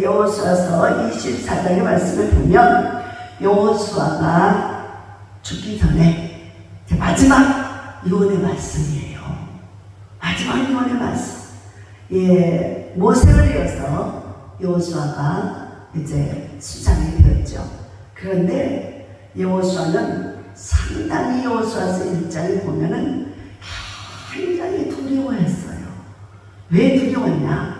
여호수아서 24장의 말씀을 보면 여호수아가 죽기 전에 마지막 유언의 말씀이에요. 마지막 유언의 말씀. 모세를 이어서 여호수아가 이제 수장이 되었죠. 그런데 여호수아는 상당히 여호수아서 1장에 보면은 굉장히 두려워했어요. 왜 두려웠냐?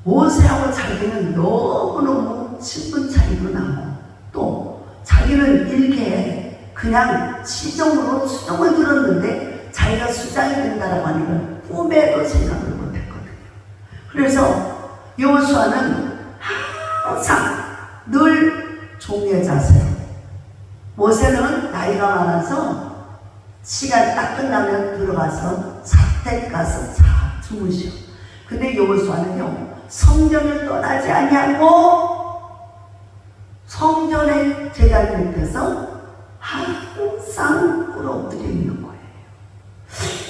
모세하고 자기는 너무너무 친분 차이도 나고 또 자기는 일개에 그냥 시정으로 수정을 들었는데 자기가 수장이 된다라고 하는 걸 꿈에도 생각을 못했거든요. 그래서 여호수아는 항상 늘 종의 자세로, 모세는 나이가 많아서 시간 딱 끝나면 들어가서 사택 가서 주무셔. 근데 여호수아는요 성전을 떠나지 아니하고 성전의 제단 밑에서 항상 꿇어엎드려 있는 거예요.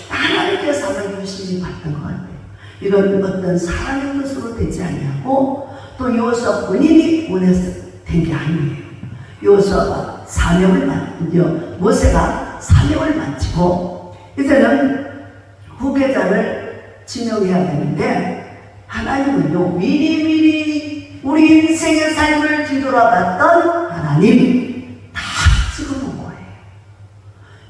하나님께서 한번 유심히 봤던 것 같아요. 이건 어떤 사람의 뜻으로 되지 아니하고 또 여호수아 본인이 원해서 된 게 아니에요. 여호수아가 사명을 마치고 모세가 사명을 마치고 이제는 후계자를 지명해야 되는데 하나님은요 미리미리 우리 인생의 삶을 뒤돌아봤던 하나님 다 찍어놓은 거예요.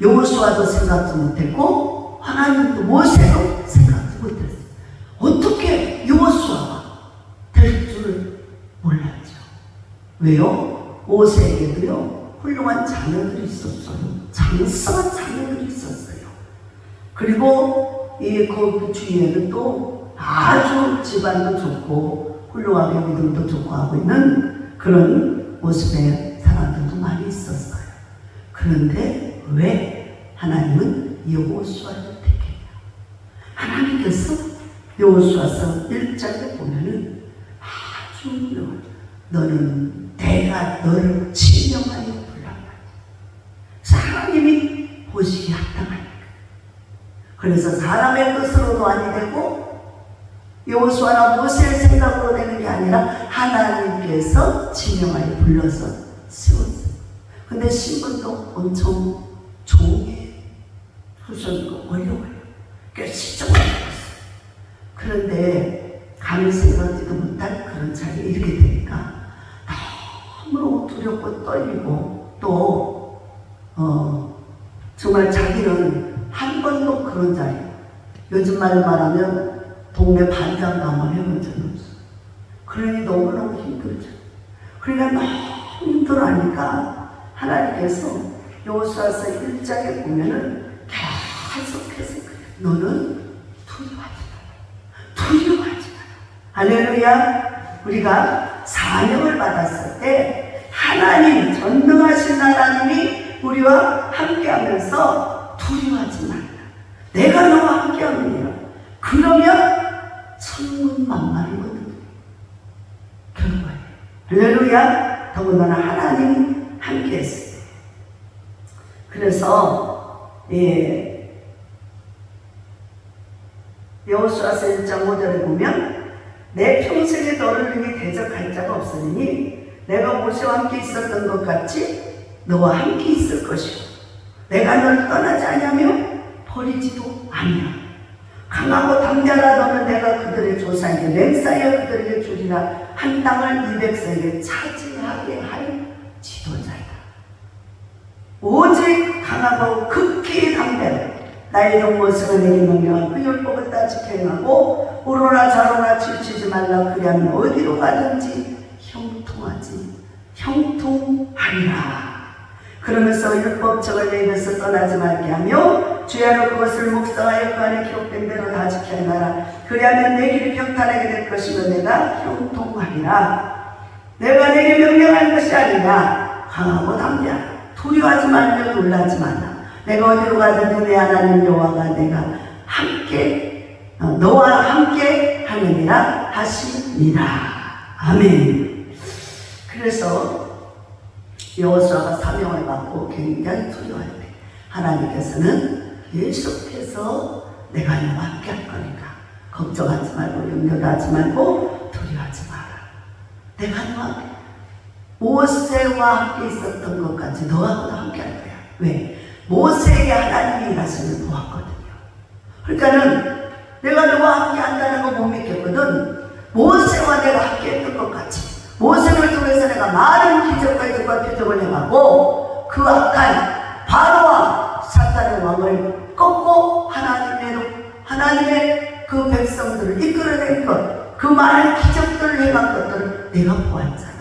여호수아도 생각도 못했고 하나님도 모세도 생각도 못했어요. 어떻게 여호수아가 될 줄을 몰랐죠. 왜요? 모세에게도요 훌륭한 자녀들이 있었어요. 장성한 자녀들이 있었어요. 그리고 그 주위에는 또 아주 집안도 좋고 훌륭하게 믿음도 좋고 하고 있는 그런 모습의 사람들도 많이 있었어요. 그런데 왜 하나님은 여호수아를 택했냐? 하나님께서 여호수아서 1장에 보면은 아주 너는 내가 너를 지명하여 불렀다. 하나님이 보시기에 합당하니까. 그래서 사람의 뜻으로도 아니 되고 여호수아나 모세의 생각으로 되는 게 아니라 하나님께서 지명하여 불러서 세웠어요. 근데 신분도 엄청 종의 후손이고 어려워요. 그래서 시정을 해봤어요. 그런데 감히 생각지도 못한 그런 자리에 이렇게 되니까 너무 두렵고 떨리고 또 정말 자기는 한 번도 그런 자리, 요즘 말로 말하면 동네 반장 한번 해본 적이 없어요. 그러니 너무너무 힘들죠. 그러니까 너무 힘들어하니까 하나님께서 여호수아서 1장에 보면은 계속해서 그래요. 너는 두려워하지 마라. 두려워하지 마라. 할렐루야. 우리가 사명을 받았을 때 하나님, 전능하신 하나님이 우리와 함께하면서 두려워하지 말라. 내가 너와 함께하느니라. 그러면 천군만마이거든요. 결과에. 할렐루야. 더군다나 하나님이 함께했어요. 그래서 여호수아서 1장 5절에 보면 내 평생에 너를 위해 대적할 자가 없으니 내가 모세와 함께 있었던 것 같이 너와 함께 있을 것이고 내가 너를 떠나지 아니하며 버리지도 아니하. 강하고 담대하라. 너는 내가 그들의 조상에게 맹세하여 그들에게 주리라 한 땅을 이 백성에게 차지하게 할 지도자이다. 오직 강하고 극히 담대하라. 나의 종 모세가 내게 명령한 그 율법을 다 지켜 행하고 우로나 좌로나 치우치지 말라. 그리하면 어디로 가든지 형통하리라. 그러면서 율법책을 내 입에서 떠나지 말게 하며 주야로 그것을 묵상하여 그 안에 기록된 대로 다 지켜 행하라. 그리하면 내 길이 평탄하게 될 것이며 내가 형통하리라. 내가 내게 명령한 것이 아니라 강하고 담대하라. 두려워하지 말며 놀라지 말라. 내가 어디로 가든지 내 하나님 여호와가 내가 함께 너와 함께 하느니라 하시니라. 아멘. 그래서 여호수아가 사명을 받고 굉장히 두려워할 때 하나님께서는 계속해서 내가 너와 함께 할 거니까 걱정하지 말고 염려도 하지 말고 두려워하지 마라. 내가 너와 모세와 함께 있었던 것 같이 너하고도 함께 할 거야. 왜? 모세에게 하나님이 일하심을 보았거든요. 그러니까는 내가 너와 함께 한다는 거 못 믿겠거든. 모세와 내가 함께 했던 것 같이 모세를 통해서 내가 많은 기적과 표적을 행하고 그 악한 바로와 사탄의 왕을 꺾고 하나님의 그 백성들을 이끌어낸 것, 그 많은 기적들을 행한 것들을 내가 보았잖아.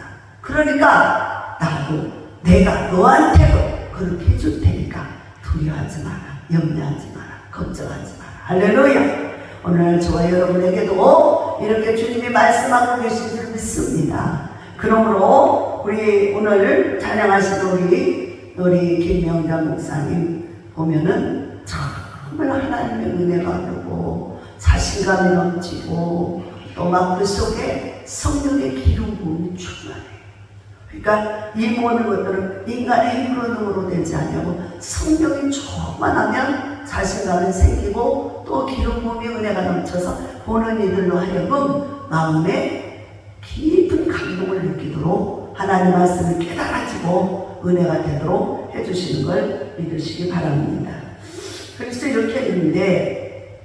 그러니까 나도 내가 너한테도 그렇게 해줄 테니까 두려워하지 마라, 염려하지 마라, 걱정하지 마라. 할렐루야. 오늘 저와 여러분에게도 이렇게 주님이 말씀하고 계신 줄 믿습니다. 그러므로 우리 오늘 찬양하신 우리 김명자 목사님 보면은 정말 하나님의 은혜가 되고 자신감이 넘치고 또 막 그 속에 성령의 기름 부음이 충만해. 그러니까 이 모든 것들은 인간의 힘으로 능으로 되지 않냐고 성령이 충만하면 자신감이 생기고 또 기름 부음의 은혜가 넘쳐서 보는 이들로 하여금 마음에 깊은 감동을 느끼도록 하나님 말씀을 깨달아지고 은혜가 되도록 해주시는 걸 믿으시기 바랍니다. 그래서 이렇게 했는데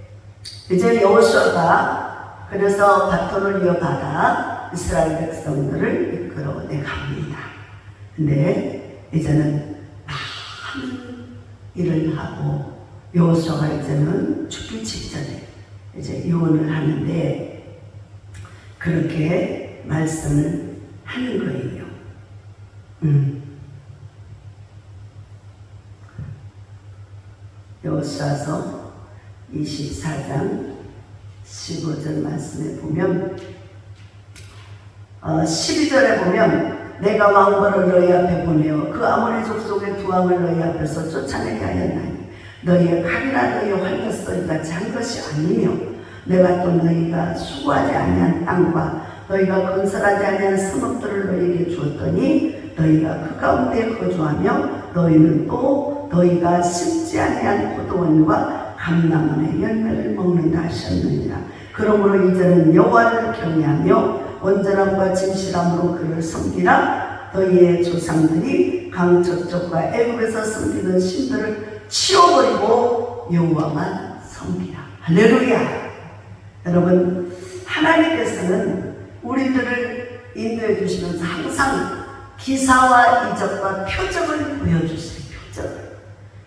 이제 여호수아가 그래서 바톤을 이어받아 이스라엘 백성들을 이끌어내 갑니다. 근데 이제는 많은 일을 하고 여호수아가 이제는 죽기 직전에 이제 유언을 하는데 그렇게 말씀을 하는 거예요. 여호수아서 24장 15절 말씀에 보면 12절에 보면 내가 왕벌을 너희 앞에 보내어 그 아모리 족속의 두 왕을 너희 앞에서 쫓아내게 하였나니 너희의 칼이나 너희의 활과 같이 한 것이 아니며 내가 또 너희가 수고하지 아니한 땅과 너희가 건설하지 아니한 성읍들을 너희에게 주었더니 너희가 그 가운데 거주하며 너희는 또 너희가 심지 아니한 포도원과 감람원의 열매를 먹는다 하셨느니라. 그러므로 이제는 여호와를 경외하며 온전함과 진실함으로 그를 섬기라. 너희의 조상들이 강 저쪽과 애굽에서 섬기는 신들을 치워버리고 여호와만 섬기라. 할렐루야. 여러분, 하나님께서는 우리들을 인도해 주시면서 항상 기사와 이적과 표적을 보여주세요. 표적을.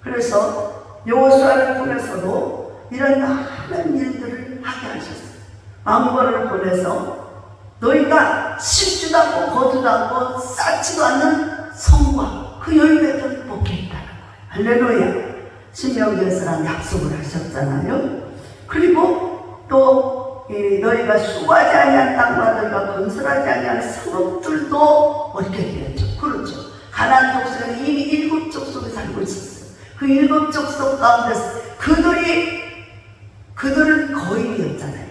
그래서 여호수아를 통해서도 이런 많은 일들을 하게 하셨어요. 왕벌을 보내서 너희가 심지도 않고 거두도 않고 쌓지도 않는 성과 그 열매들을 먹게 했다는 거예요. 할렐루야. 신명기에서는 약속을 하셨잖아요. 그리고 또 너희가 수고하지 아니한 땅과 너희가 건설하지 아니한 성읍들도 얻게 되었죠. 그렇죠. 가나안 족속에는 이미 7족속에 살고 있었어요. 그 7족속 가운데서 그들은 거인이었잖아요.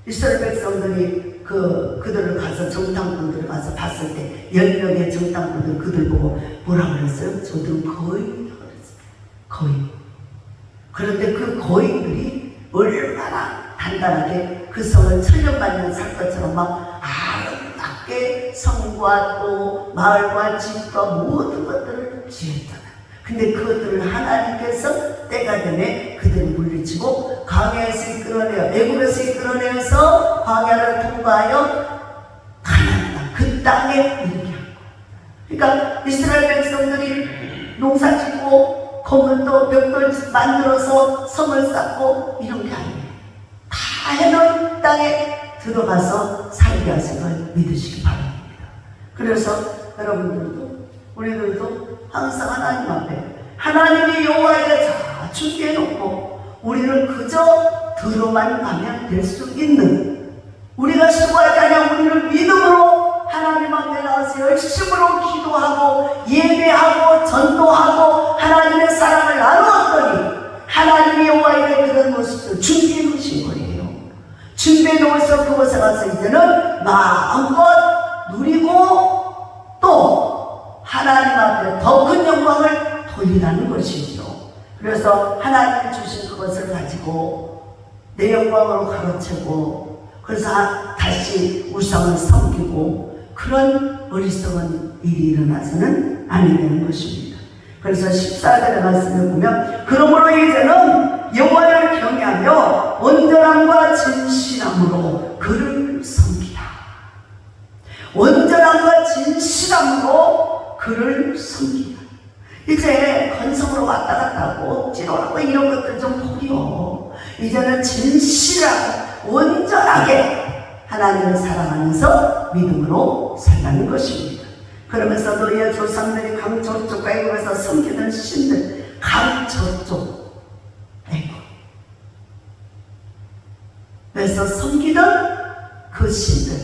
이스라엘 백성들이 그들을 가서 정탐꾼들을 가서 봤을 때 10명의 정탐꾼들 그들 보고 뭐라고 그랬어요? 저들은 거인이라고 그랬어요. 거인. 그런데 그 거인들이 얼마나 단단하게 그 성을 천년만년 살 것처럼 막 아름답게 성과 또 마을과 집과 모든 것들을 지었잖아요. 근데 그것들을 하나님께서 때가 되면 그들을 물리치고 광야에서 이끌어내어 애굽에서 이끌어내어서 광야를 통과하여 가나안 땅, 그 땅에 이르게 한 거예요. 그러니까 이스라엘 백성들이 농사 짓고 건물도 벽돌 만들어서 성을 쌓고 이런 게 아니에요. 다 해놓은 땅에 들어가서 살게 하신 걸 믿으시기 바랍니다. 그래서 여러분들도 우리들도 항상 하나님 앞에 하나님이 여호와에게 다 준비해놓고 우리는 그저 들어만 가면 될 수 있는, 우리가 수고하지 않냐 우리는 믿음으로 하나님 앞에 나와서 열심으로 기도하고 예배하고 전도하고 하나님의 사랑을 나누었더니 하나님이 여호와에게 그런 모습을 준비해 놓으신 거예요. 준비해 놓으셔서 그곳에 가서 이제는 마음껏 누리고 또 하나님 앞에 더 큰 영광을 돌리라는 것이죠. 그래서 하나님이 주신 그것을 가지고 내 영광으로 가로채고 그래서 다시 우상을 섬기고 그런 어리석은 일이 일어나서는 아니 되는 것입니다. 그래서 14절의 말씀을 보면 그러므로 이제는 여호와를 경외하며 온전함과 진실함으로 그를 섬기라. 온전함과 진실함으로 그를 섬기라. 이제 건성으로 왔다 갔다 하고 억지로 이런 것들 좀 포기요. 이제는 진실하고 온전하게 하나님을 사랑하면서 믿음으로 살라는 것입니다. 그러면서 너희의 조상들이 강 저쪽 애굽에서 섬기던 신들, 강 저쪽 애굽에서 섬기던 그 신들,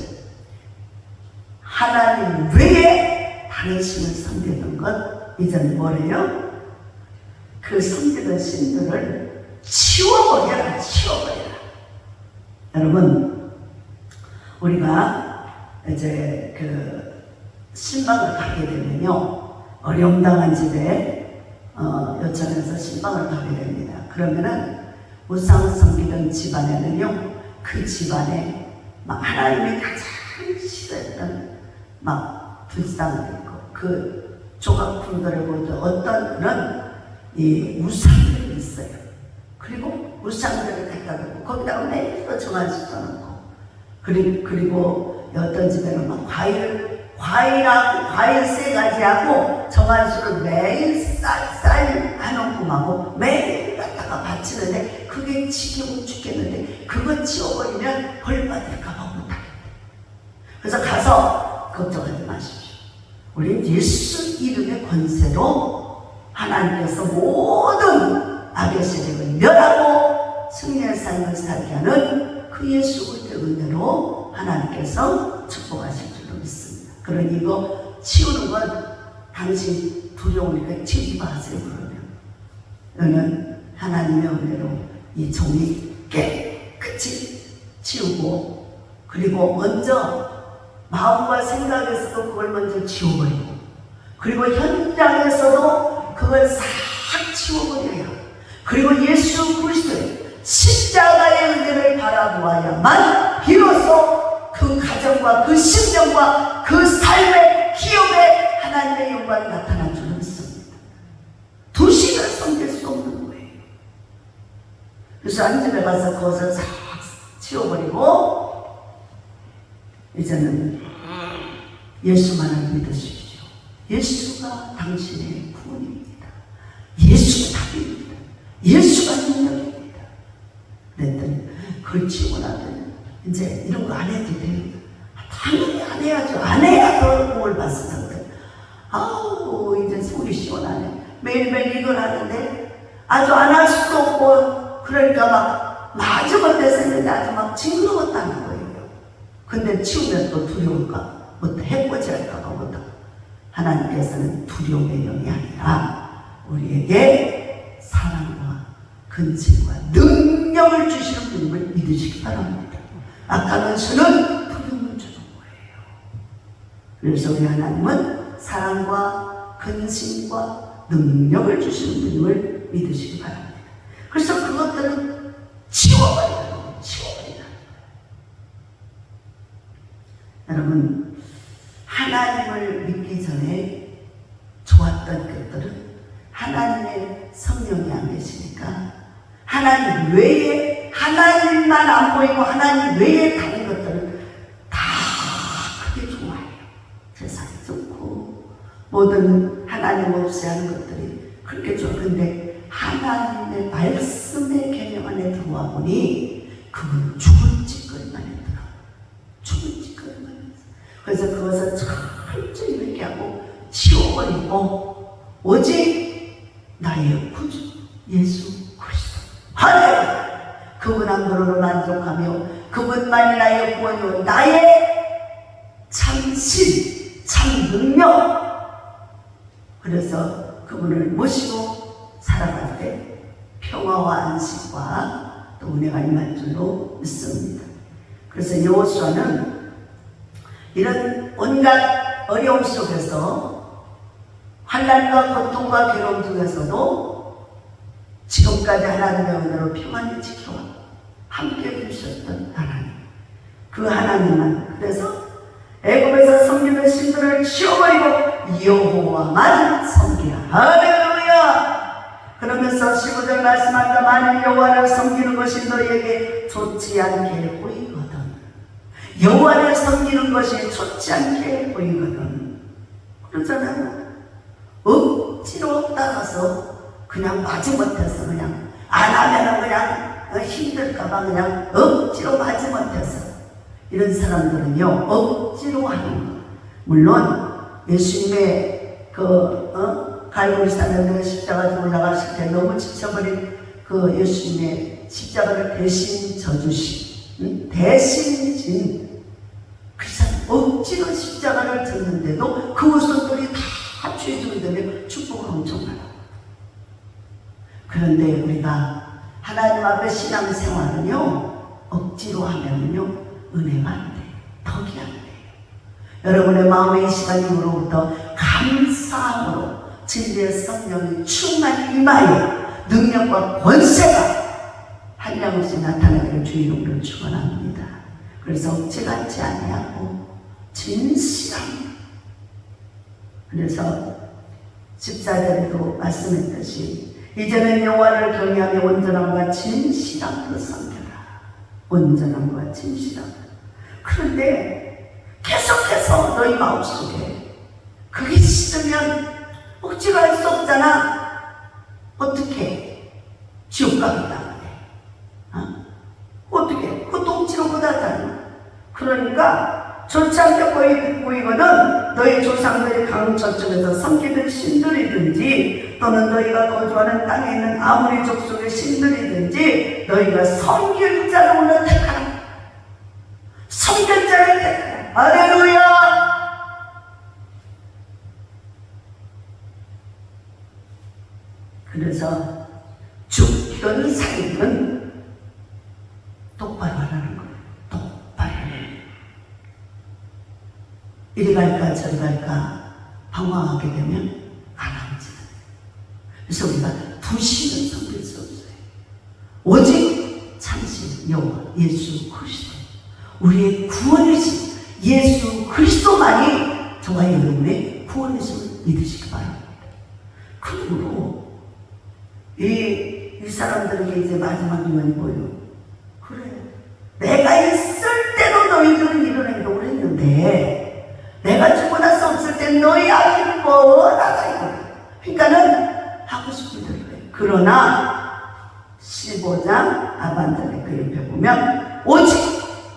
하나님 외에 다른 신을 섬기던 것, 이제는 뭐래요? 그 섬기던 신들을 치워버려라. 여러분, 우리가 이제 그 신방을 가게 되면요, 어려움당한 집에 요청해서 신방을 가게 됩니다. 그러면은 우상 섬기던 집안에는요, 그 집안에 막 하나님이 가장 싫어했던 막 불상도 있고 그 조각품들을 보도 어떤 그런 이 우상들이 있어요. 그리고 우상들을 갖다 놓고 거기다가 매일 또 정한수 써놓고 그리고 어떤 집에는 막 과일 세 가지 하고 정한수를 매일 쌀 한 움큼하고 매일 갖다가 바치는데 그게 지겨워 죽겠는데 그거 치워버리면 벌 받을까봐 못하겠대. 그래서 가서 걱정하지 마십시오. 우리는 예수 이름의 권세로 하나님께서 모든 악의 세력을 멸하고 승리의 삶을 살게 하는 그 예수 그리스도의 은혜로 하나님께서 축복하실 줄로 믿습니다. 그러니 이거 치우는 건 당신 두려우니까 치우지 마세요. 그러면 하나님의 은혜로 이 종이 깨끗이 치우고 그리고 먼저 마음과 생각에서도 그걸 먼저 지워버리고 그리고 현장에서도 그걸 싹 지워버려야 그리고 예수 그리스도의 십자가의 은혜를 바라보아야만 비로소 그 가정과 그 심정과 그 삶의 기업에 하나님의 영광이 나타날 줄을 믿습니다. 두시를 섬길 수 없는 거예요. 그래서 한 집에 가서 그것을 싹 치워버리고 이제는 예수만을 믿으십시오. 예수가 당신의 구원입니다. 예수가 답입니다. 예수가 능력입니다. 그랬더니 그걸 치고 나더니 이제 이런 거 안 해도 돼요. 당연히 안 해야죠. 안 해야 더 복을 받습니다. 아우 이제 속이 시원하네. 매일매일 이걸 하는데 아주 안 할 수도 없고 그러니까 막 마지막 됐었는데 아주 막 징그러웠다는 거예요. 근데 치우면 또 두려울까? 뭐 해코지할까봐 못하고 하나님께서는 두려움의 영이 아니라 우리에게 사랑과 근심과 능력을 주시는 분임을 믿으시기 바랍니다. 악한 수는 두려움을 주는 거예요. 그래서 우리 하나님은 사랑과 근심과 능력을 주시는 분임을 믿으시기 바랍니다. 그래서 그것들은 치워버리는 거예요. 여러분, 하나님을 믿기 전에 좋았던 것들은 하나님의 성령이 안 계시니까 하나님 외에 하나님만 안 보이고 하나님 외에 다른 것들은 다 크게 좋아해요. 세상이 좋고 모든 하나님 없이 하는 것들이 그렇게 좋아. 근데 하나님의 말씀의 계명 안에 들어와 보니 그건 죽을 짓거리만 했더라. 죽을 짓거리만 했어. 그래서 그것을 철저히 회개하고 치워버리고 오직 나의 구주 예수 그리스도 할렐루야. 그분 한 분으로 만족하며 그분만이 나의 구원이요 나의 참신 참 능력. 그래서 그분을 모시고 살아갈 때 평화와 안식과 또 은혜가 임할 줄로 믿습니다. 그래서 여호수아는 이런 온갖 어려움 속에서 환난과 고통과 괴로움 중에서도 지금까지 하나님의 은혜로 평안히 지켜와 함께 해주셨던 하나님, 그 하나님만. 그래서 애굽에서 섬기는 신들을 치워버리고 여호와만 섬기라. 할렐루야. 그러면서 15절 말씀한다. 만일 여호와를 섬기는 것이 너희에게 좋지 않게 보이거든. 여호와를 섬기는 것이 좋지 않게 보이거든. 그러잖아요. 억지로 따라서 그냥 마지못해서 그냥 안 하면은 그냥 힘들까봐 그냥 억지로 마지못해서 이런 사람들은요 억지로 하는 거. 물론 예수님의 갈보리산에 내가 십자가에 올라가실 때 너무 지쳐버린 그 예수님의 십자가를 대신 져주신 대신 진 그 사람 억지로 십자가를 졌는데도 그 후손들이 다 죄종되며 축복을 엄청 받아. 그런데 우리가 하나님 앞에 신앙생활은요 억지로 하면요 은혜가 안 돼요. 덕이 안 돼요. 여러분의 마음의 시간으로부터 감사함으로 진리의 성령이 충만히 임하여 능력과 권세가 한량없이 나타나기를 주의 이름으로 축원합니다. 그래서 억지같지 아니하고 진실함. 그래서 14절에도 말씀했듯이 이제는 여호와를 경외하며 온전함과 진실함으로 섬겨라. 온전함과 진실함. 그런데 계속해서 너희 마음속에 그게 싫으면 억지로 할 수 없잖아. 어떻게? 지옥 가기 때문에. 어떻게? 그것도 억지로 못하잖아. 그러니까 좋지 않게 보이거든 너희 조상들이 강 저쪽에서 섬기던 신들이든지 또는 너희가 거주하는 땅에 있는 아무리 족속의 신들이든지 너희가 섬길 자를 오늘 택하라. 섬길 자를 택하라. 할렐루야. 그래서 죽든 살든 똑바로 하라는 거예요. 똑바로. 이리 갈까 저리 갈까 방황하게 되면 가라앉지는. 그래서 우리가 부신을 섬길 수 없어요. 오직 참신 여호와 예수 그리스도, 우리의 구원이신 예수 그리스도만이 저와 여러분의 구원이심을 믿으시기 바랍니다. 그러므로 이 사람들에게 이제 마지막 유언이 뭐예요? 그래, 내가 있을 때도 너희들은 이런 행동을 했는데 내가 죽고 나서 없을 때 너희 아기를 뻔하다 이거야. 그러니까는 하고 싶은 대로 해. 그러나 15장 아반달의 그 옆에 보면 오직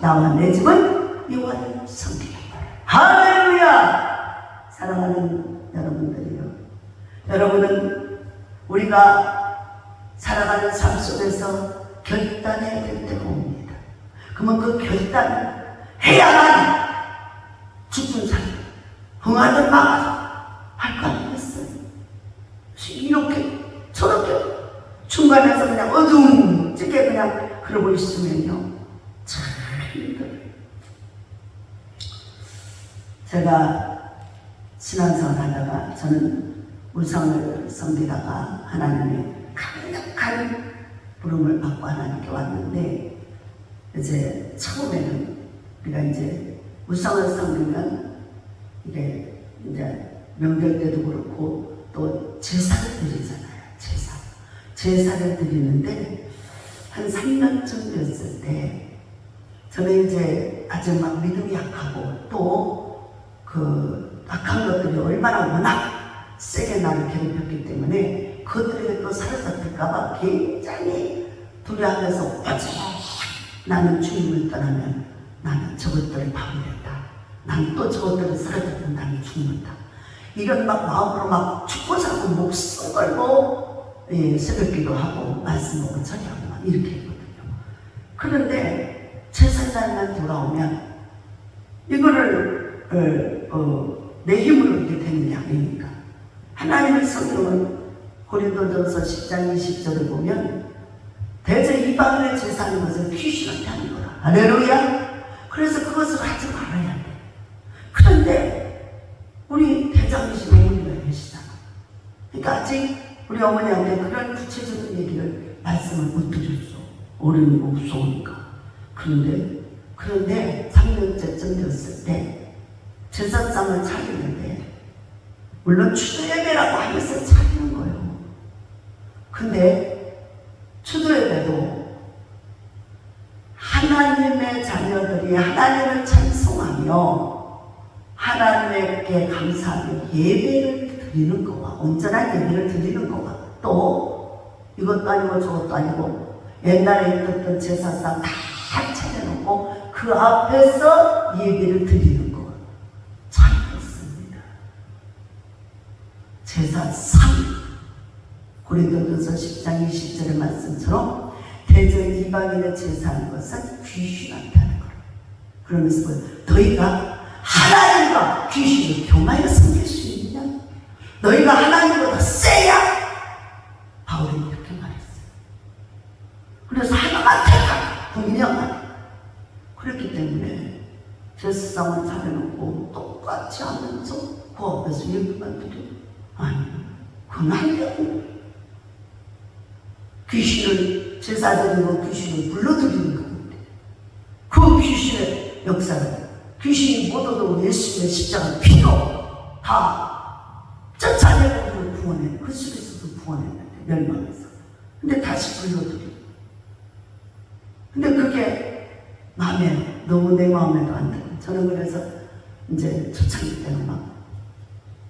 나와 내 집은 여호와를 섬기겠다. 할렐루야. 사랑하는 여러분들이요, 여러분은 우리가 살아가는 삶 속에서 결단해야 될 때가 옵니다. 그러면 그 결단을 해야만 죽든 살든 흥하든 망하든 할 거 아니겠어요? 이렇게 저렇게 중간에서 그냥 어둠지게 그냥 그러고 있으면요 참 힘들어요. 제가 신앙생활 하다가 저는 우상을 섬기다가 하나님의 강력한 부름을 받고 하나님께 왔는데, 이제 처음에는 우리가 이제 우상을 섬기면 이게 이제 명절 때도 그렇고 또 제사를 드리잖아요. 제사를 드리는데 한 3년쯤 됐을 때 저는 이제 아직 막 믿음이 약하고 또 그 악한 것들이 얼마나 워낙 세게 나를 괴롭혔기 때문에 그것들이 또 사라졌을까봐 굉장히 두려워하면서 나는 주님을 떠나면 나는 저것들을 파괴했다. 나는 또 저것들을 사라졌던 나는 죽는다. 이런 막 마음으로 막 죽고 살고 목숨 걸고 새벽기도 하고 말씀 먹고 처리하고 막 이렇게 했거든요. 그런데 제사날만 돌아오면 이거를 내 힘으로 이렇게 되는 게 아니니까 하나님의 성경은 고린도전서 10장 20절을 보면 대제 이방인의 제사하는 것을 귀신한테 하는 거라. 할렐루야. 그래서 그것을 하지 말아야 돼. 그런데 우리 대장이신 어머니가 계시잖아. 그러니까 아직 우리 어머니한테 그런 구체적인 얘기를 말씀을 못 드렸어. 어른이고 무서우니까. 그런데 3년째쯤 되었을 때 제사상을 차리는데, 물론 추도예배라고 하면서 차리는 거예요. 근데 추도예배도 하나님의 자녀들이 하나님을 찬송하며 하나님께 감사하며 예배를 드리는 거와, 온전한 예배를 드리는 거와, 또 이것도 아니고 저것도 아니고 옛날에 있었던 제사상 다 차려놓고 그 앞에서 예배를 드리는 거와 차이였습니다. 제사상, 고린도전서 10장 20절의 말씀처럼 대저 이방인의 제사하는 것은 귀신한테 하는 거예요. 그러면서 너희가 하나님과 귀신을 교마하여 섬길 수 있느냐? 너희가 하나님보다 세야? 바울이 이렇게 말했어요. 그래서 하나만 택하라, 분명하게. 그렇기 때문에 제사상을 차려놓고 똑같이 하면서 그 앞에서 예배만 드려? 아니, 그건 안 되고 귀신을 제사드리고 귀신을 불러들이는 건데, 그 귀신의 역사는 귀신이 못 얻어 예수님의 십자가 피로 다 쫓아내고 우리를 구원해. 그 속에서도 구원했는데, 멸망해서. 근데 다시 불러들이고. 근데 그게 너무 내 마음에도 안 들어요. 저는 그래서 이제 초창기 때는 막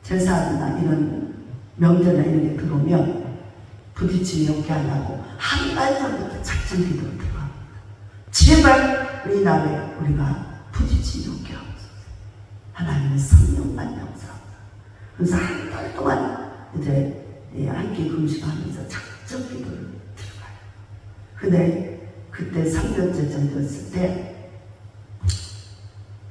제사나 이런 명절이나 이런 게 들어오면 부딪힘이 없게 하려고 한 달 전부터 작전 기도를 들어갑니다. 제발 우리 나라에 우리가 부딪힘이 없게 하옵소서. 하나님의 성령만 용서하옵소서. 그래서 한 달 동안 이제 함께 금식하면서 작전 기도를 들어가요. 근데 그때 3년째 정도였을 때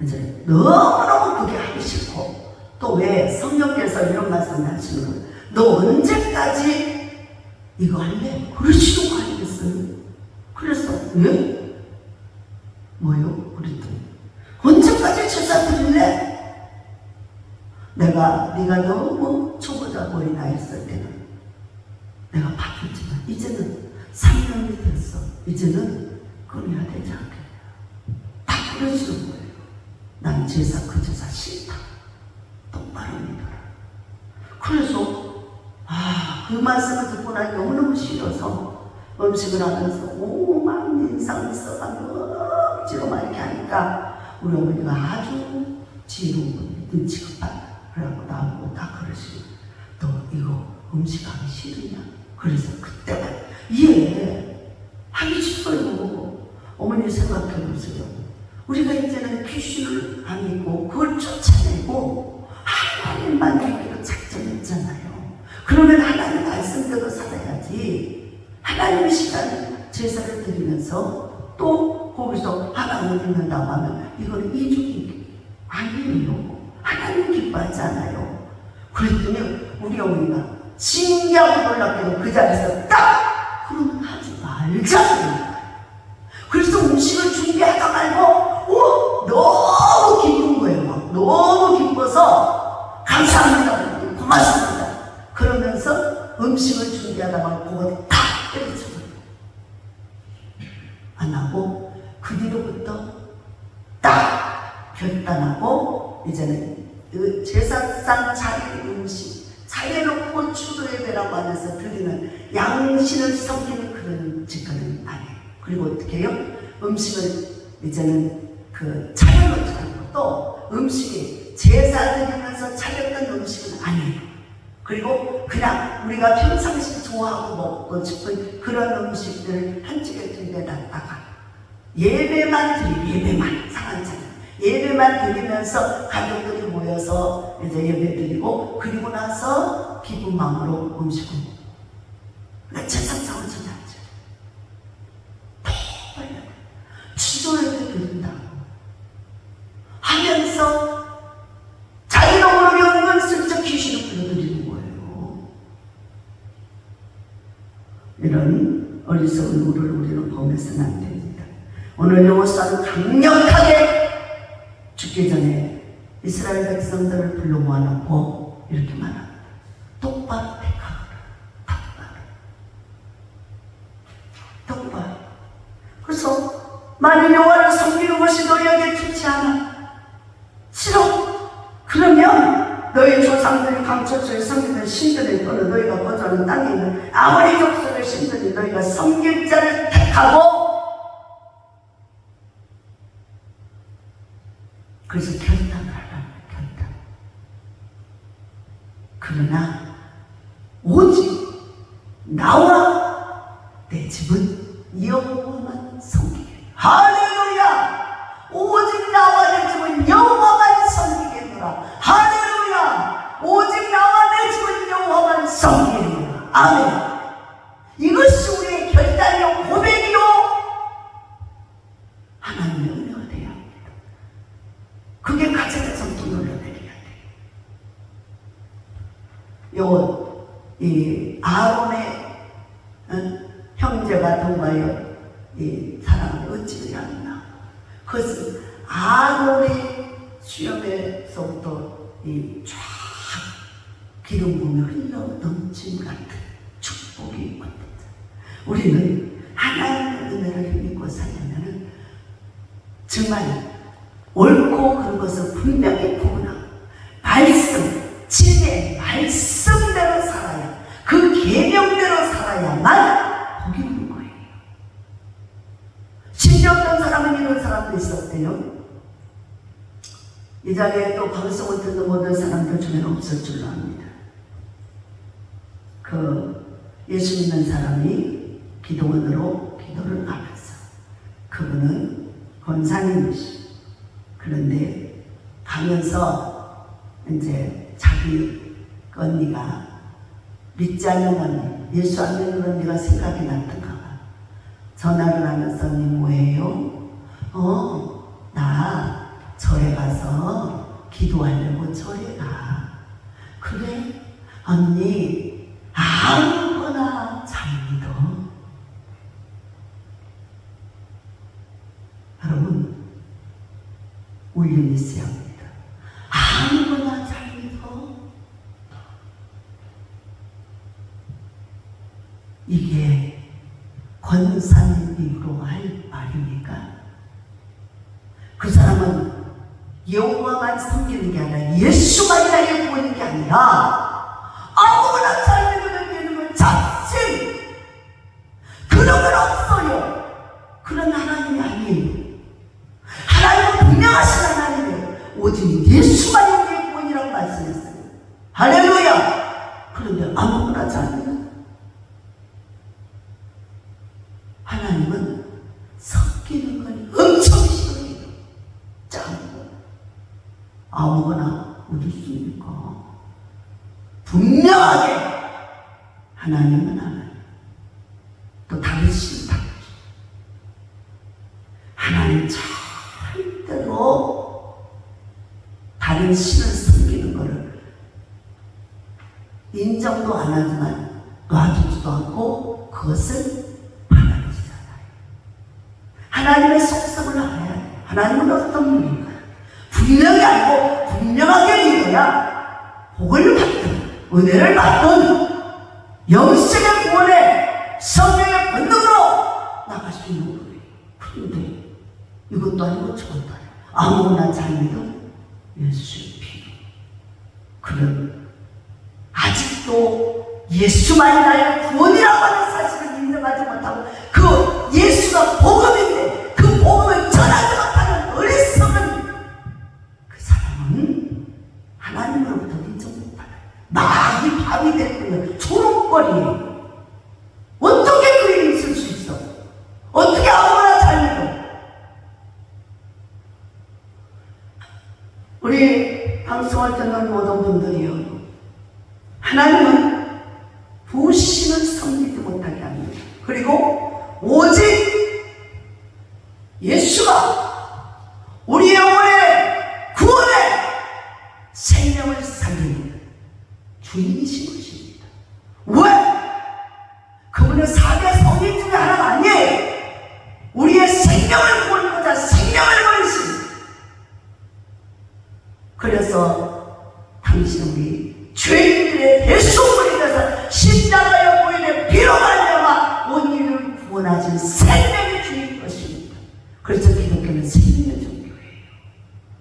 이제 너무너무 그게 하기 싫고, 또 왜 성령께서 이런 말씀을 하시는 거예요. 너 언제까지 이거 할래? 그러시는 거 아니겠어요? 그래서 왜? 뭐요? 그랬더니 언제까지 제사 드릴래? 네가 너무 초보자 어린아이였을 때는 내가 바뀌었지만 이제는 3년이 됐어. 이제는 끊어야 되지 않겠냐. 다 그러시는 거예요. 난 그 제사 싫다. 똑바로 믿어라. 그래서 그 말씀을 듣고 나니 너무너무 싫어서 음식을 하면서 오만 인상을 써가지고 억지로 막 이렇게 하니까 우리 어머니가 아주 지혜로운 분이 눈치가 빨라. 그래갖고 나보고 다 그러시고, 너 이거 음식하기 싫으냐? 그래서 그때만 하기 싫어요. 어머니 생각해보세요. 우리가 이제는 귀신을 안 믿고 그걸 쫓아내고 하나님만 믿기로 작정했잖아요. 그러면 하나님 말씀대로 살아야지. 하나님의 시간 제사를 드리면서 또 거기서 하나님을 믿는다고 하면 이거는 이중이 아니에요. 하나님 기뻐하지 않아요. 그랬더니 우리 어머니가 신기하고 놀랍게도 그 자리에서 딱 그러면 하지 말자. 그래서 음식을 준비하다 말고 너무 기쁜 거예요. 막 너무 기뻐서 감사합니다, 고맙습니다 그러면서 음식을 준비하다 말고 그거 딱 때려주고 안 하고, 그 뒤로부터 딱 결단하고 이제는 그 제사상 차린 음식 차려놓고 추도예배라고 하면서 드리는 양신을 섬기는 그런 짓거리는 안 해요. 그리고 어떻게 해요? 음식을 이제는 차려놓지 않고, 또 음식이 제사 드리면서 차렸던 음식은 아니에요. 그리고 그냥 우리가 평상시 좋아하고 먹고 싶은 그런 음식들을 한 찌개 준비해놨다가 예배만 상한 차려 예배만 드리면서 가족들이 모여서 이제 예배 드리고, 그리고 나서 기쁜 마음으로 음식을 먹고. 그러니까 제사상은 전혀 안 차려. 추도예배 드린다고 하면서 자기가 모르게 은근슬쩍 귀신을 불러들이는 거예요. 이런 어리석은 우를 우리는 범해서는 안 됩니다. 오늘 여호수아는 강력하게 죽기 전에 이스라엘 백성들을 불러 모아놓고 이렇게 말합니다. 똑바로 택하거라. 똑바로. 그래서 만일 여호와를 섬기는 것이 너희에게 좋지 않아 그러면 너희 조상들이 감춰주에 섬기는 신들을 또는 너희가 거주하는 땅에 있는 아무리 족속의 신들이 너희가 섬길 자를 택하고, 그래서 결단을 하라는 결단. 그러나 오직 나와 내 집은 여호와만 섬기게. 할렐루야! 오직 나와 내 집은 여호와만 섬기겠노라. 할렐루야! 오직 나와 내 집은 여호와만 섬기겠노라. 아멘. 이것이 우리의 결단이요 고백이요 하나님의 은혜가 되어야 합니다. 그게 가정의 성도 눌러내려야 돼요. 이 아론의 형제가 동거하여 이 사람을 어찌 하였나. 그것은 아론의 수염에서부터 이 쫙 기름 부음이 흘러 넘친 같은 축복이 있거든요. 우리는 하나님의 은혜를 힘입고 살려면 정말 옳고 그른 것을 분명히 구분하고 말씀, 진리의 말씀대로 살아야, 그 계명대로 살아야만 복이 있는 거예요. 심지어 어떤 사람은 이런 사람도 있었대요. 이 자리에 또 방송을 듣는 모든 사람들 중에는 없을 줄로 압니다. 예수 믿는 사람이 기도원으로 기도를 나갔어. 그분은 권사님이시. 그런데 가면서 이제 자기 언니가 믿지 않는 언니, 예수 안 믿는 언니가 생각이 났던가 봐. 전화를 하면서 언니 뭐예요? 나 절에 가서 기도하려고 절에 가. 그래? 언니 아무거나 잘 믿어. 여러분, 울림이 있어야 합니다. 아무거나 잘 믿어. 이게 권사님 입으로 할 말입니까? 그 사람은 여호와만 섬기는 게 아니라 예수가 나의 구원인 게 아니라 아무거나 잘 믿으면 되는 건 자신, 그런 건 없어요. 그런 하나님이 아니에요. 하나님은 분명하신 하나님이에요. 오직 예수만 우리의 구원이라고 말씀했어요. 할렐루야! 그런데 아무거나 잘 믿는, 하나님은 섞이는 건 엄청 싫어해요. 짠 거. 아무거나 얻을 수 있는 거. 분명하게 하나님은 하나님, 또 다른 신은 다르죠. 하나님 절대로 다른 신을 섬기는 것을 인정도 안 하지만 놔두지도 않고 그것을 받아들이잖아요. 하나님의 속성을 알아야 돼요. 하나님은 어떤 분인가 분명히 알고 분명하게 믿어야 복을 받든 은혜를 받든 영생의 구원에 성령의 본능으로 나갈 수 있는 거예요. 그런데 이것도 아니고 저것도 아니고 아무나 잘 믿어 예수의 피. 그럼 아직도 예수만이 나의 구원이라고 하는 사실을 인정하지 못하고 그 예수가 복음인데 그 복음을 전하지 못하는 어리석은 그 사람은 하나님으로부터 인정 못하는 막이 밥이 됐군요. 초록거리에 어떻게 그 일이 있을 수 있어? 어떻게 아무나 잘 믿어? 우리 방송을 듣는 모든 분들이요, 하나님은 부신을 섬기지 못하게 합니다. 그리고 오직 예수가 우리 영혼의 구원에 생명을 살리는 주인이신 것입니다. 왜? 그분은 4대 성인 중에 하나가 아니에요. 우리의 생명을 구원하자 생명을 버리신. 그래서 당신은 우리 죄인들의 대속물이 되어서 십자가의 보혈의 피로 말미암아 온 인류를 구원하신 생명의 주인 것입니다. 그래서 기독교는 생명의 종교예요.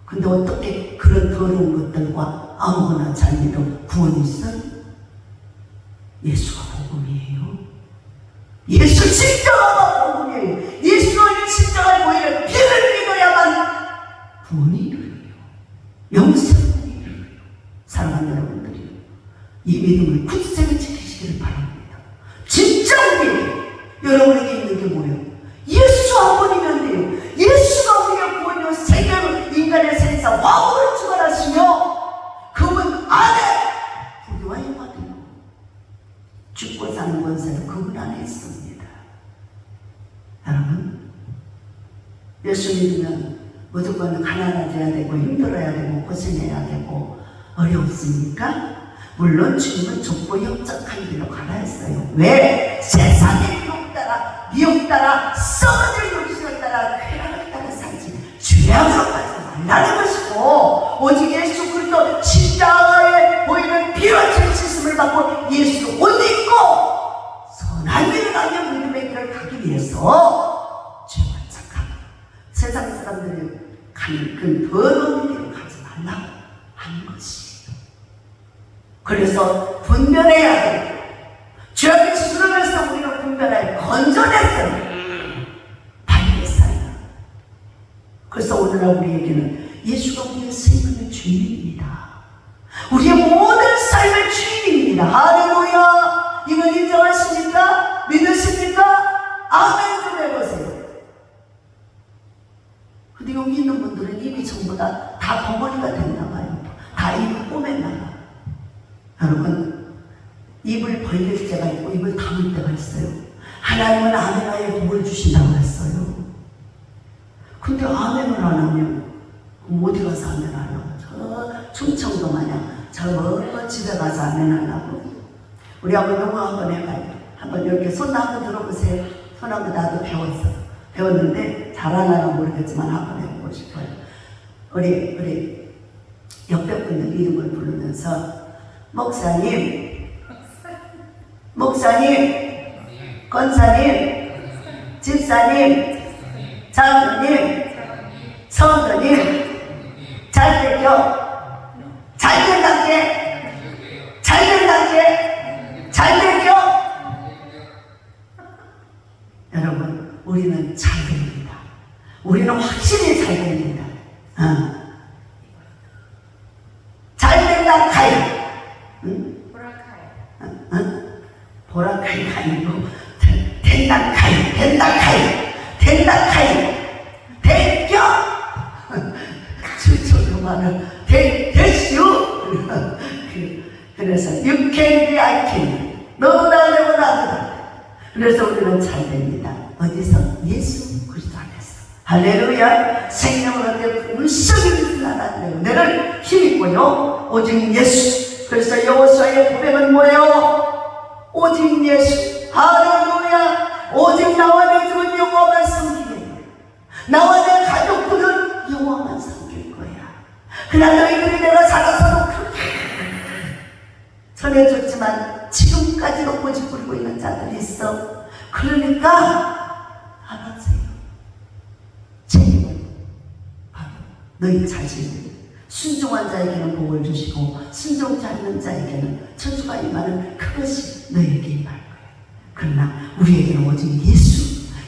근데 어떻게 그런 더러운 것들과 아무거나 잘 믿어 구원이 있어요? 예수가 복음이에요. 예수 십자가가 복음이에요. 예수의 십자가의 보이는 피를 믿어야만 구원이 이루어요. 영생이 이루어요. 사랑하는 여러분들이 이 믿음을 굳세게 지키시기를 바랍니다. 진짜 우리에게, 여러분에게 있는 게 뭐예요? 예수 한 번이면 돼요. 예수가 우리의 구원이요 세계로 인간의 세상 화물을 주관하시며 그분 안에 부귀와 영화되요 죽고 사는 권세를 그분 안에 있습니다. 여러분, 예수 믿으면 무조건 가난해져야 되고 힘들어야 되고 고생해야 되고 어렵습니까? 물론 주님은 좁고 협착한 길로 가라 했어요. 왜? 세상의 유혹 따라, 미혹 따라, 썩어질 욕심을 따라, 쾌락을 따라 살지 죄악으로 가지 말라는 것이고, 오직 예수 그리스도 십자가에 보이는 피와 씻음을 받고 예수를 옷 입고 선한 길을 하며 믿음의 길을 가기 위해서 죄와 착한 세상 사람들이 가는 그 더러운 길을 가지 말라고 하는 것이에요. 그래서 분별해야 돼요. 죄악의 수술을 우리가 분별하여 건져냈어요. 발견했어요. 그래서 오늘날 우리에게는 예수가 우리의 생명의 주인입니다. 우리의 모든 삶의 주인입니다. 할렐루야! 이걸 인정하십니까? 믿으십니까? 아멘 좀 해보세요. 근데 여기 있는 분들은 이미 전부 다 벙어리가 됐나봐요. 다 입을 꼬맸나봐. 여러분, 입을 벌릴 때가 있고 입을 다물 때가 있어요. 하나님은 아멘하여 복을 주신다고 했어요. 근데 아멘을 안 하면 어디 가서 아멘 하려고? 저 충청도 마냥 저 먼 집에 가서 아멘 하려고? 우리 한번 요거 한번 해봐요. 한번 이렇게 손 한번 들어보세요. 손 한번 나도 배웠는데 잘하나 모르겠지만 한번 해보고 싶어요. 우리 옆에 분들 이름을 부르면서 목사님, 권사님, 집사님, 장로님, 성도님, 잘되죠? 잘된 단계, 여러분, 우리는 잘 됩니다. 우리는 확실히 잘 됩니다. 잘 된다 카이. 보라카이가 아니고 된다카이 대겨 주초도 말은 대슈. 그래서 you can be I can. 너도 나되고 나도 나. 그래서 우리는 잘 됩니다. 어디서? 예수 그리스도 안에서. 할렐루야. 생명을 얻되 물속에 있는 하나님 내를 힘입고요. 오직 예수. 그래서 여호수아의 고백은 뭐예요? 오직 예수. 할렐루야. 오직 나와 내 집은 여호와만 섬기게. 나와 내 가족들은 여호와만 섬길 거야. 그날 너희들이 내가 살아서도 그렇게 전해줬지만 지금까지도 고집부리고 있는 자들이 있어. 그러니까 알아세요. 책임은 바로 너희 자신. 순종한 자에게는 복을 주시고 순종치 않는 자에게는 저주가 임하는 그것이 너에게 임할 거야. 그러나 우리에게는 오직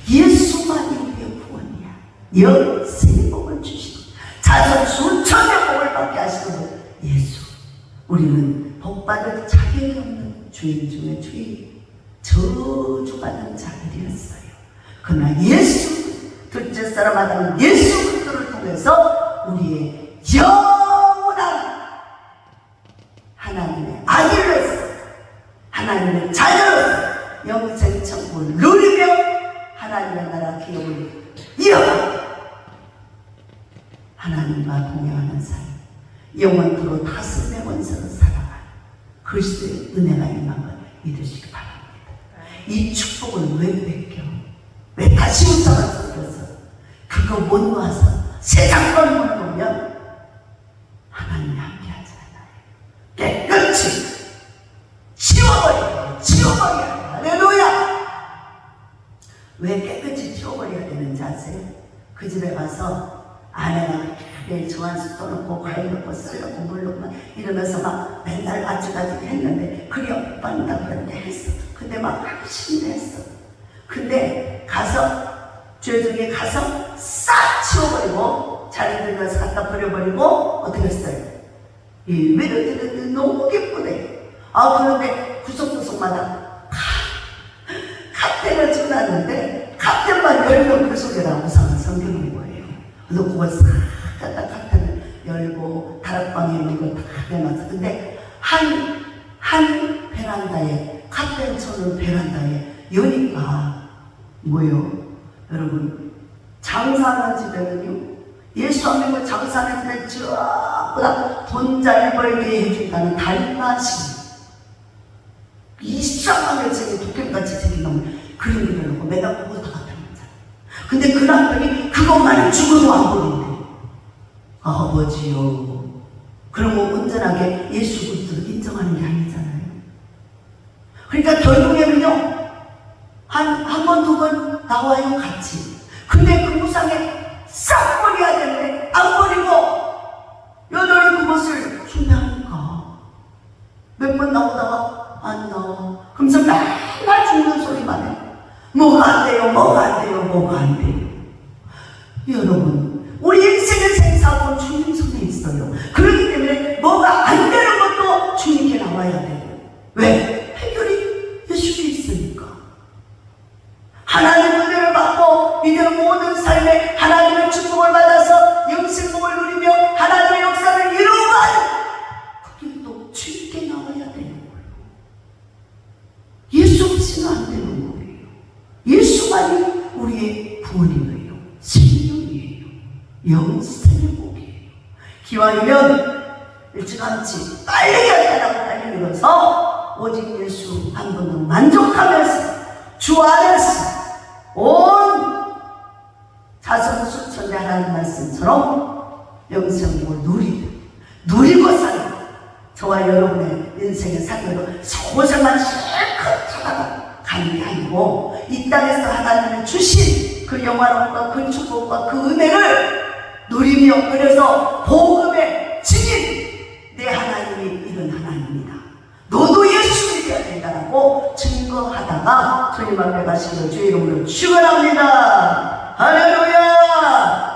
예수만이 우리의 구원이야. 영생의 복을 주시고 자손 수천의 복을 받게 하시는 분 예수. 우리는 복받을 자격이 없는 주인 중에 주인, 저주받는 자들이었어요. 그러나 예수, 둘째 사람 아담은 예수 그리스도를 통해서 우리의 영원한 하나님의 아들로서 하나님의 자녀로서 영생 천국을 누리며 하나님의 나라 기업을 이어가 하나님과 동행하는 삶, 영원토록 다스림의 원석을 살아가 그리스도의 은혜가 임한 걸 믿으시기 바랍니다. 이 축복을 왜 뺏겨? 왜 다시 우상을 섞여서 그거 못 놓아서 세상만 못 놓으면 하나님이 함께 하지 않아요. 깨끗이 치워버려야 할렐루야. 왜 깨끗이 치워버려야 되는지 아세요? 그 집에 가서 아내가 그래 저한수 떠놓고 과일 넣고 쌀 넣고 물 넣고 이러면서 막 맨날 아직까지 했는데 그래 오빠는 그런데 했어. 근데 막 열심히 했어. 근데 가서 죄중에 가서 싹 치워버리고 자리 들면서 갖다 버려버리고 어떻게 했어요? 예배를 너무 기쁘네. 그런데 구석구석마다 갓대를 찍어놨는데 갓대만 열면 그 속에 나오는 성경인 거예요. 그래서 그걸 싹 갖다 갓대를 열고 다락방에 있는 걸 다 내놨어. 근데 한 베란다에 갓대를 쳐놓은 베란다에 여니까 뭐예요? 여러분 장사하는 집에는요 예수 안 믿고 장사하는 집에 전부 다 돈 잘 벌게 해준다는 달마신 이상하게 생긴 도깨비같이 생긴 놈을 그림 그려놓고 매달 보고 다 갖다 놓자. 근데 그 남편이 그것만을 죽어도 안 보는데 아버지요 그러면 온전하게 예수 그리스도를 인정하는 게 아니잖아요. 그러니까 결국에는요 한 번, 두 번 나와요, 같이. 근데 그 무상에 싹 버려야 되는데, 안 버리고, 여전히 그것을 준비하니까. 몇 번 나오다가, 안 나와. 그러면서 맨날 죽는 소리만 해. 뭐가 안 돼요, 뭐가 안 돼요, 뭐가 안 돼요. 여러분, 우리 인생의 생사하고는 주님 손에 있어요. 그렇기 때문에 뭐가 안 되는 것도 주님께 나와야 돼요. 왜? 해결이 예수께 있으니까. 하나님의 은혜를 받고 이제 모든 삶에 하나님의 축복을 받아서 영생복을 누리며 하나님의 역사를 이루어가는 그 길도 주님께 나와야 되는 거예요. 예수 없이는 안 되는 거예요. 예수만이 우리의 구원이에요. 생명이에요. 영생의 복이에요. 기왕이면 일찌감치 빨리 결단하고 빨리 일어서 오직 예수 한 번도 만족하면서 주 안에서 온 자성수천대 하나님 말씀처럼 영생을 누리고 사는 저와 여러분의 인생의 삶으로 소생만 실컷 살아가는 게 아니고 이 땅에서 하나님이 주신 그 영화로움과 그 축복과 그 은혜를 누리며 그래서 복음의 증인 내 하나님이 이런 하나님이다. 너도 예수 믿어야 된다라고 증거하다가 주님 앞에 가시기를 주의 이름으로 축원합니다. 할렐루야.